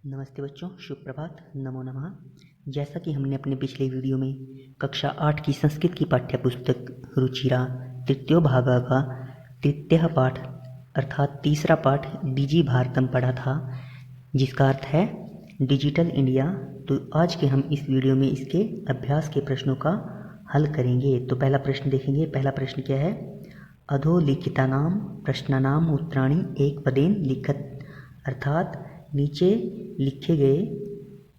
नमस्ते बच्चों, शुभ प्रभात, नमो नमः। जैसा कि हमने अपने पिछले वीडियो में कक्षा 8 की संस्कृत की पाठ्य पुस्तक रुचिरा तृतीयो भागा का तृतीय पाठ अर्थात तीसरा पाठ डिजी भारतम पढ़ा था, जिसका अर्थ है डिजिटल इंडिया। तो आज के हम इस वीडियो में इसके अभ्यास के प्रश्नों का हल करेंगे। तो पहला प्रश्न देखेंगे। पहला प्रश्न क्या है? अधोलिखितानां प्रश्नानां उत्तराणि एक पदेन लिखत, अर्थात नीचे लिखे गए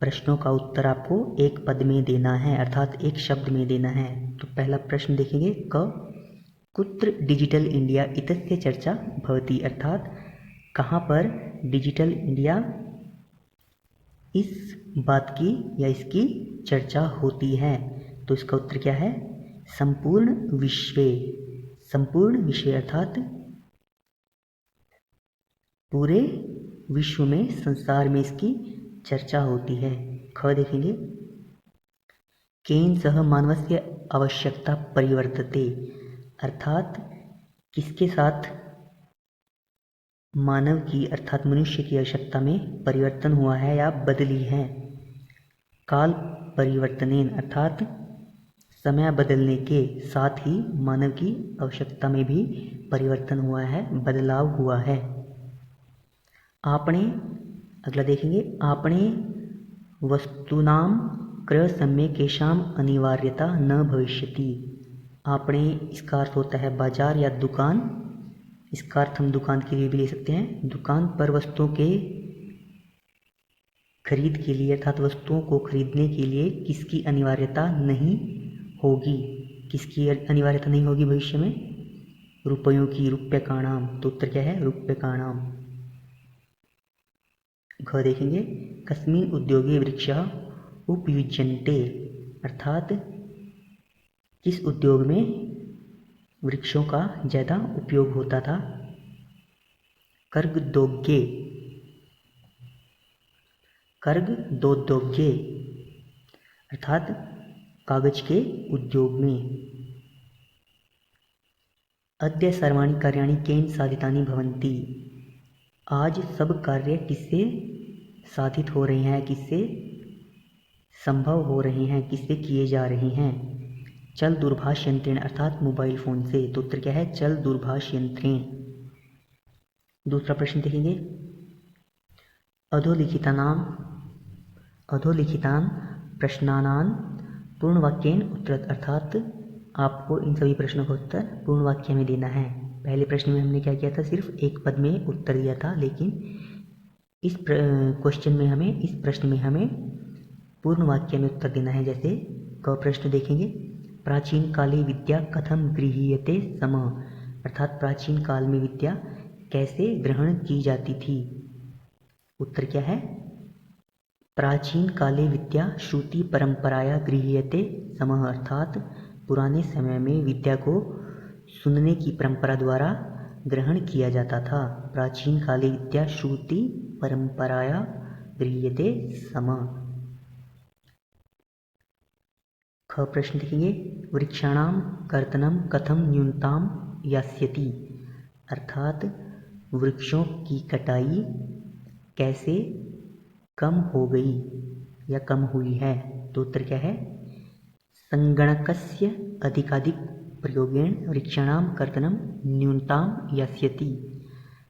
प्रश्नों का उत्तर आपको एक पद में देना है, अर्थात एक शब्द में देना है। तो पहला प्रश्न देखेंगे। कुत्र डिजिटल इंडिया इत्यस्य चर्चा भवति, अर्थात कहाँ पर डिजिटल इंडिया इस बात की या इसकी चर्चा होती है। तो इसका उत्तर क्या है? संपूर्ण विश्व। संपूर्ण विश्व अर्थात पूरे विश्व में, संसार में इसकी चर्चा होती है। ख देखेंगे। केन सह मानवस्य आवश्यकता परिवर्तते, अर्थात किसके साथ मानव की अर्थात मनुष्य की आवश्यकता में परिवर्तन हुआ है या बदली है। काल परिवर्तनेन, अर्थात समय बदलने के साथ ही मानव की आवश्यकता में भी परिवर्तन हुआ है, बदलाव हुआ है। आपणे, अगला देखेंगे। आपणे वस्तूनां क्रय समय केशाम अनिवार्यता न भविष्यति। आपणे इसका अर्थ होता है बाजार या दुकान। इसका अर्थ हम दुकान के लिए भी ले सकते हैं। दुकान पर वस्तुओं के खरीद के लिए अर्थात वस्तुओं को खरीदने के लिए किसकी अनिवार्यता नहीं होगी? किसकी अनिवार्यता नहीं होगी भविष्य में? रुपयों की, रूप्यकाणाम। तो उत्तर क्या है? रूप्यकाणाम। घ देखेंगे। कस्मिन् उद्योगे वृक्षः उपयुज्यन्ते, अर्थात किस उद्योग में वृक्षों का ज़्यादा उपयोग होता था? कर्गदोग्ये, कर्गदोद्योगे, अर्थात कागज के उद्योग में। अद्य सर्वाणि कार्याणि केन साधितानि भवन्ति, आज सब कार्य किससे साधित हो रहे हैं, किससे संभव हो रहे हैं, किससे किए जा रहे हैं? चल दूरभाष यंत्रेण, अर्थात मोबाइल फ़ोन से। तो उत्तर क्या है? चल दूरभाष यंत्रेण। दूसरा प्रश्न देखेंगे। अधोलिखितान प्रश्नानां पूर्णवाक्येन उत्तरत, अर्थात आपको इन सभी प्रश्नों का उत्तर पूर्ण वाक्य में देना है। पहले प्रश्न में हमने क्या किया था? सिर्फ एक पद में उत्तर दिया था, लेकिन इस क्वेश्चन में हमें, इस प्रश्न में हमें पूर्ण वाक्य में उत्तर देना है। जैसे क प्रश्न देखेंगे। प्राचीन काले विद्या कथम गृह्यते स्म, अर्थात प्राचीन काल में विद्या कैसे ग्रहण की जाती थी? उत्तर क्या है? प्राचीन काले विद्या श्रुति परंपराया गृह्यते स्म, अर्थात पुराने समय में विद्या को सुनने की परंपरा द्वारा ग्रहण किया जाता था। प्राचीन काले विद्या श्रुति परंपराया गृह्यते स्म। ख प्रश्न देखेंगे। वृक्षाणां कर्तनं कथम न्यूनताम यास्यति, अर्थात वृक्षों की कटाई कैसे कम हो गई या कम हुई है? तो उत्तर क्या है? संगणकस्य अधिकाधिक प्रयोगेण वृक्षाणां कर्तनं न्यूनताम यास्यति,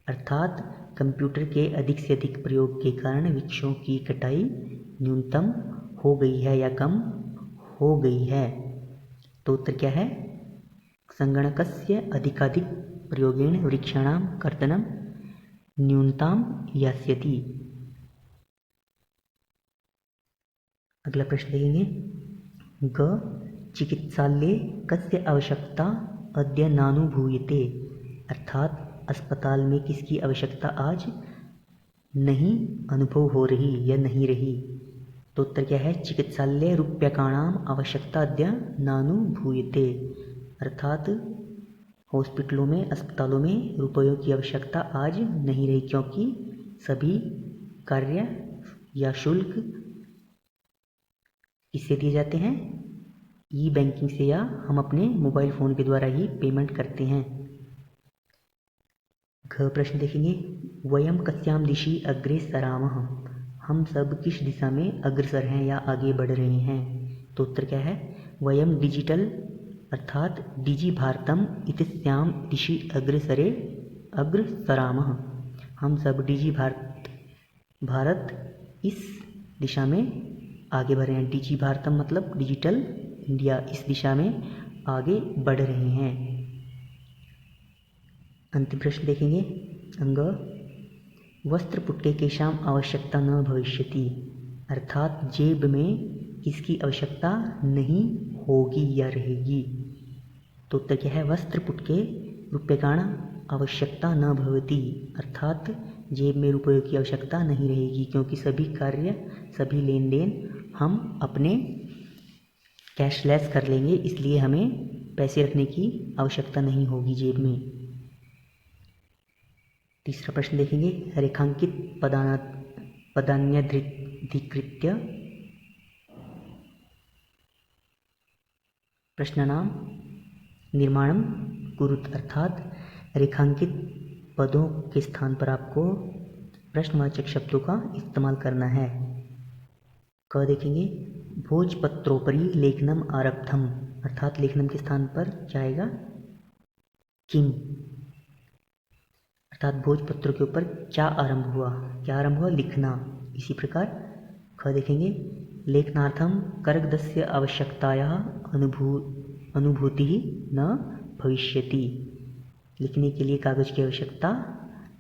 अर्थात कंप्यूटर के अधिक से अधिक प्रयोग के कारण वृक्षों की कटाई न्यूनतम हो गई है या कम हो गई है। तो उत्तर क्या है? संगणकस्य अधिकाधिक प्रयोगेण वृक्षाणां कर्तनं न्यूनताम यास्यति। अगला प्रश्न देखेंगे। ग चिकित्सालये कस्य आवश्यकता अद्य नानुभूयते, अर्थात अस्पताल में किसकी आवश्यकता आज नहीं अनुभव हो रही या नहीं रही? तो उत्तर क्या है? चिकित्सालय रूप्यकाणाम आवश्यकता अद्य नानुभूयते, अर्थात हॉस्पिटलों में, अस्पतालों में रुपयों की आवश्यकता आज नहीं रही, क्योंकि सभी कार्य या शुल्क किससे दिए जाते हैं? ई बैंकिंग से, या हम अपने मोबाइल फ़ोन के द्वारा ही पेमेंट करते हैं। घ प्रश्न देखेंगे। वयम कस्याम दिशि अग्रे सरामः, हम सब किस दिशा में अग्रसर हैं या आगे बढ़ रहे हैं? तो उत्तर क्या है? वयम डिजिटल अर्थात डिजि भारतम इत्याम दिशि अग्रसरामः। हम सब डिजि भारत इस दिशा में आगे बढ़ रहे हैं। डिजि भारतम मतलब डिजिटल इंडिया, इस दिशा में आगे बढ़ रहे हैं। अंतिम प्रश्न देखेंगे। अंग वस्त्रपुटे केशाम आवश्यकता न भविष्यति, अर्थात जेब में किसकी आवश्यकता नहीं होगी या रहेगी? तो उत्तर क्या है? वस्त्रपुटके रूप्यकाण आवश्यकता न भवति, अर्थात जेब में रुपयों की आवश्यकता नहीं रहेगी, क्योंकि सभी कार्य सभी लेन देन हम अपने कैशलेस कर लेंगे, इसलिए हमें पैसे रखने की आवश्यकता नहीं होगी जेब में। तीसरा प्रश्न देखेंगे। रेखांकित पदान्यधिकृत्य प्रश्नानां निर्माणं कुरुत, अर्थात रेखांकित पदों के स्थान पर आपको प्रश्नवाचक शब्दों का इस्तेमाल करना है। क देखेंगे। भोजपत्रोपरि लेखनम आरब्धम, अर्थात लेखनम के स्थान पर क्या आएगा? किम, अर्थात भोजपत्रों के ऊपर क्या आरंभ हुआ? क्या आरंभ हुआ? लिखना। इसी प्रकार ख देखेंगे। लेखनार्थम करगदस्य आवश्यकतायाः अनुभूति न भविष्यति, लिखने के लिए कागज की आवश्यकता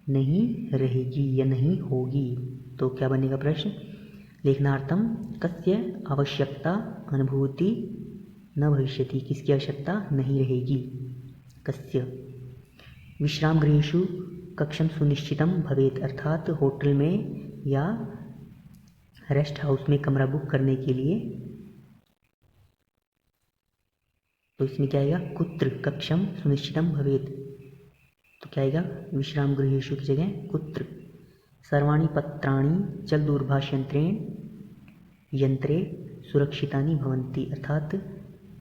नहीं रहेगी या नहीं होगी। तो क्या बनेगा प्रश्न? लेखनार्थम कस्य आवश्यकता अनुभूति न भविष्यति, किसकी आवश्यकता नहीं रहेगी? कस्य। विश्राम गृहेषु कक्षम सुनिश्चितम भवेत, अर्थात होटल में या रेस्ट हाउस में कमरा बुक करने के लिए। तो इसमें क्या आएगा? कुत्र कक्षम सुनिश्चितम भवेत, तो क्या आएगा? विश्राम गृहेषु की जगह कुत्र। सर्वाणि पत्राणि चल दूरभाषयंत्रेण यंत्रे सुरक्षितानि भवन्ति, अर्थात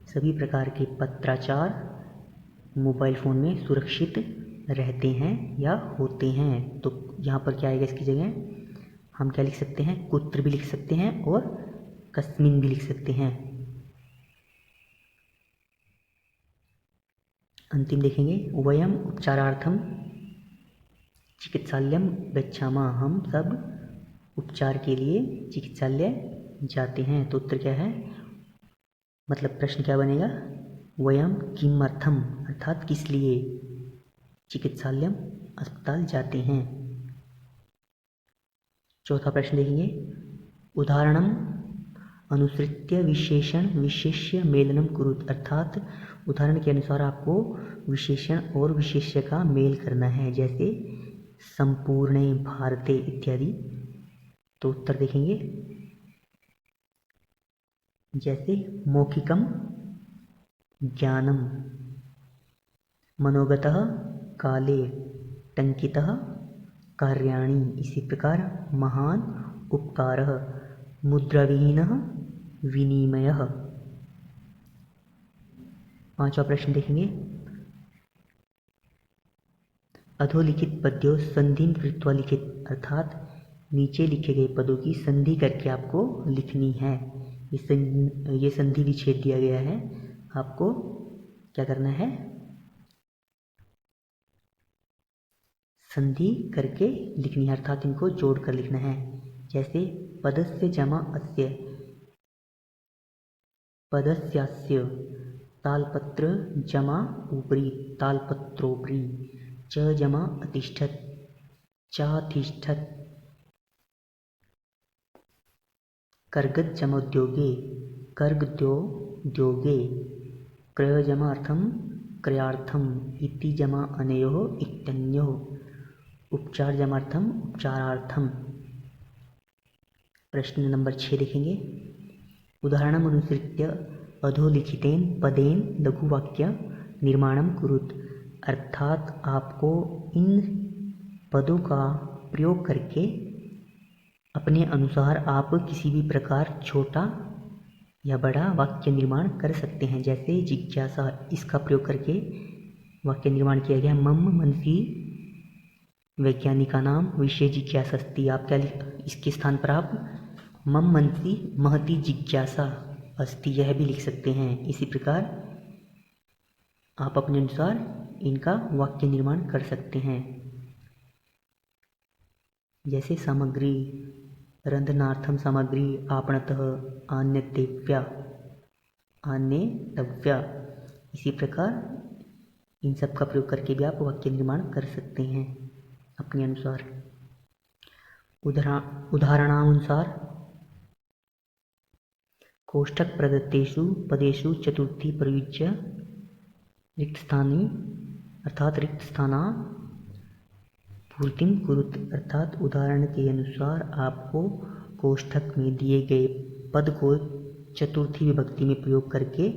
सभी प्रकार के पत्राचार मोबाइल फ़ोन में सुरक्षित रहते हैं या होते हैं। तो यहाँ पर क्या आएगा? इसकी जगह हम क्या लिख सकते हैं? कुत्र भी लिख सकते हैं और कस्मिन भी लिख सकते हैं। अंतिम देखेंगे। वयम उपचारार्थम चिकित्सालयम गच्छामः, हम सब उपचार के लिए चिकित्सालय जाते हैं। तो उत्तर क्या है? मतलब प्रश्न क्या बनेगा? वयम किमर्थम, अर्थात किस लिए चिकित्सालयम अस्पताल जाते हैं। चौथा प्रश्न देखेंगे। उदाहरणम अनुसृत्य विशेषण विशेष्य मेलनम कुरुत, अर्थात उदाहरण के अनुसार आपको विशेषण और विशेष्य का मेल करना है, जैसे संपूर्णे भारते इत्यादि। तो उत्तर देखेंगे। जैसे मौखिकम ज्ञानम, मनोगतः काले, टंकितः कार्याणि। इसी प्रकार महान उपकारः, मुद्राविहीनः विनिमयः। पांचवा प्रश्न देखेंगे। अधोलिखित पद्यों संधिं कृत्वा लिखित, अर्थात नीचे लिखे गए पदों की संधि करके आपको लिखनी है। ये संधि विच्छेद दिया गया है, आपको क्या करना है? संधि करके लिखनी है, अर्थात इनको जोड़ कर लिखना है। जैसे पदस्य जमा अस्य, पदस्यास्य, तालपत्र जमा ऊपरी, तालपत्रोपरी, च जमा अतिष्ठत, चातिष्ठत, कर्गज जमा उद्योगे, कर्गद्योगे, क्रय जमा अर्थम क्रयार्थम, इति जमा अनयोः इत्यन्योः, उपचार जमार्थम उपचारार्थम। प्रश्न नंबर 6 देखेंगे। उदाहरणम अनुसृत्य अधोलिखितेन पदेन लघुवाक्य निर्माणम कुरुत, अर्थात आपको इन पदों का प्रयोग करके अपने अनुसार आप किसी भी प्रकार छोटा या बड़ा वाक्य निर्माण कर सकते हैं। जैसे जिज्ञासा, इसका प्रयोग करके वाक्य निर्माण किया गया। मम मनसि वैज्ञानिकानां विषये जिज्ञासास्ति। आप क्या इसके स्थान पर आप मम मनसि महती जिज्ञासा अस्ति यह भी लिख सकते हैं। इसी प्रकार आप अपने अनुसार इनका वाक्य निर्माण कर सकते हैं। जैसे सामग्री, रंधनार्थम सामग्री आपणतः आन्यतेव्या, आन्येतव्या। इसी प्रकार इन सब का प्रयोग करके भी आप वाक्य निर्माण कर सकते हैं अपने अनुसार। उदाहरणानुसार कोष्ठक प्रदत्तेषु पदेषु चतुर्थी प्रयुज्य रिक्तस्थानी अर्थात रिक्त स्थाना पूर्तिम कुरुत। अर्थात उदाहरण के अनुसार आपको कोष्ठक में दिए गए पद को चतुर्थी विभक्ति में प्रयोग करके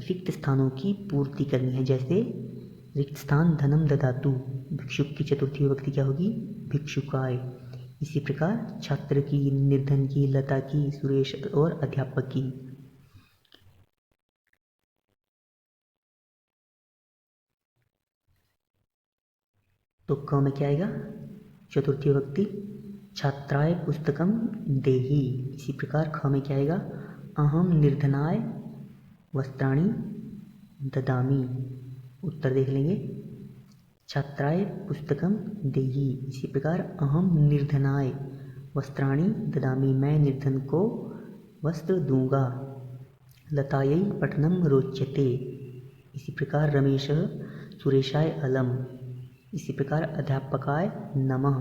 रिक्त स्थानों की पूर्ति करनी है। जैसे रिक्त स्थान धनम ददातु, भिक्षुक की चतुर्थी विभक्ति क्या होगी? भिक्षुकाय। इसी प्रकार छात्र की, निर्धन की, लता की, सुरेश और अध्यापक की। तो क में क्या आएगा? चतुर्थी विभक्ति छात्राय पुस्तकम देहि। इसी प्रकार ख में क्या आएगा? अहम निर्धनाय वस्त्राणि ददामि। उत्तर देख लेंगे। छात्राय पुस्तकम देहि। इसी प्रकार अहम निर्धनाय वस्त्राणि ददामि, मैं निर्धन को वस्त्र दूंगा। लतायै पठनम रोचते। इसी प्रकार रमेश सुरेशाय अलम। इसी प्रकार अध्यापकाय नमः।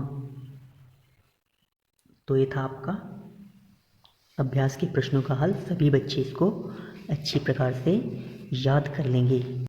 तो ये था आपका अभ्यास के प्रश्नों का हल। सभी बच्चे इसको अच्छी प्रकार से याद कर लेंगे।